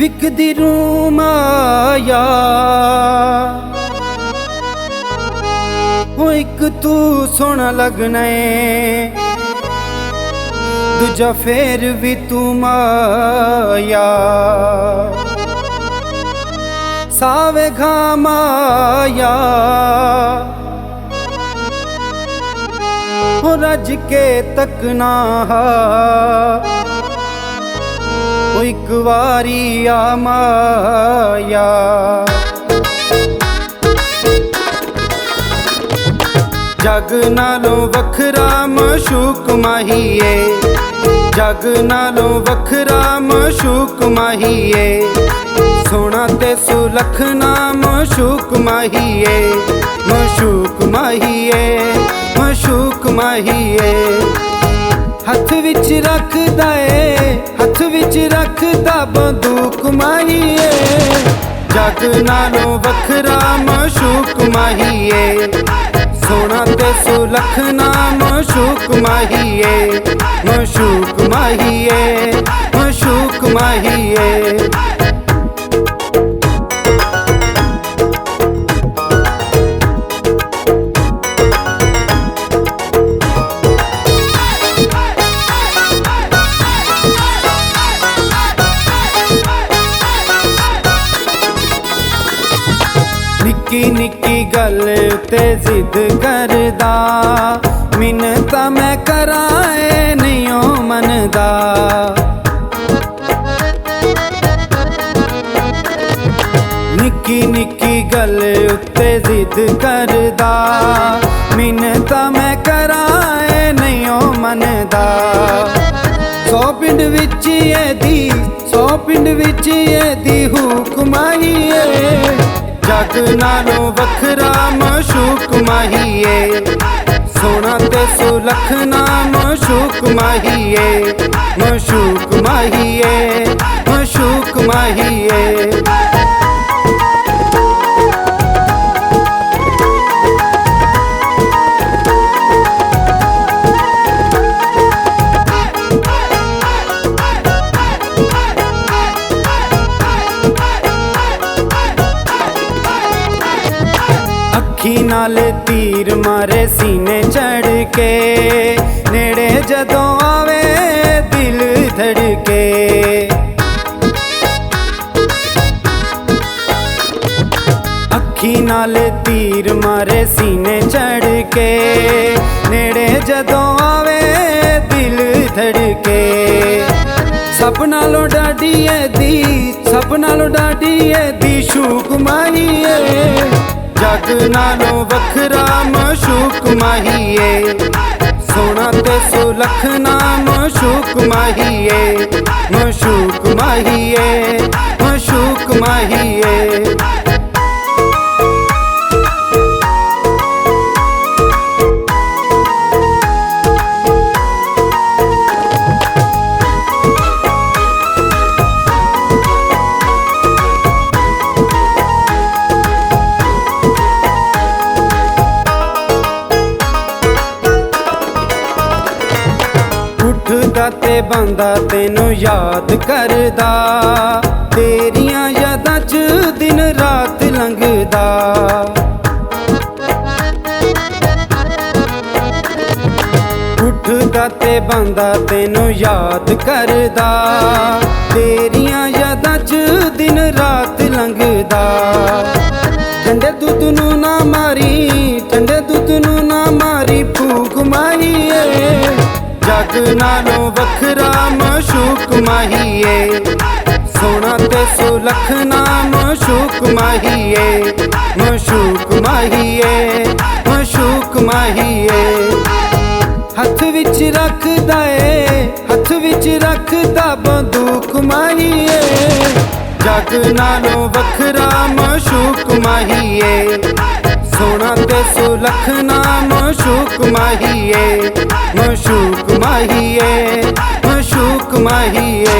विकदी room आया हो, एक तू सोना लगना है, दूजा फेर भी तू माया। सावे घामाया हो, रज के तकना हो, एक वारी आ माया। जग नालों वखरा मशूक माहीए, जग नालों वखरा मशूक माहीए, सोना ते सुलखना मशूक माहीए, मशूक माहीए, मशूक माहीए। हथ विच रखदा ए, हथ विच रखदा बंदूक माहीए, जग नालों वखरा मशूक माहीए, सोना ते सुलखना मशूक माहीए, मशूक माहीए, मशूक माहीए। निक्की निक्की गल ते जिद करदा, मिन्नतां मैं कराए नहीं ओ मनदा। निक्की निक्की गल उत्ते जिद करदा, मिन्नतां मैं कराए नहीं ओ मनदा। सौ पिंड विच एदी, सौ पिंड विच एदी हुकमाईए, जग नालों वखरा मशूक माहीए, सोना ते सुलखना मशूक माहीए, मशूक माहीए, मशूक माहीए। अखी नाल तीर मारे सीने चढ़ के, नेड़े जदों आवे दिल धड़के। अखी नाल तीर मारे सीने चढ़ के, नेड़े जदों आवे दिल धड़के। सब नालों डाडी दी, सब नालों डाडी दी शूक माहीए, जग नालों वखरा मशूक माहीए, सोना ते सुलखना मशूक माहीए, मशूक माहीए, मशूक माहीए। उठदा ते बंदा तेनू याद करदा, तेरियां यादां च दिन रात लंघदा। उठदा ते बंदा तेनू याद करदा, तेरियां यादां च दिन रात लंघदा। ठंडे दुध नू ना मारी, ठंडे दुध नू ना मारी भूख माहीए, जग नालों वखरा मशूक माहीए, सोना ते सुलखना मशूक माहीए, मशूक माहीए, मशूक माहीए। हथ विच रखदा ए, हथ विच रखदा बंदूक माहीए, जग नालों वखरा मशूक माहीए, सोना ते सुलखना मशूक माहीए, मशूक माहीए, मशूक माहीए।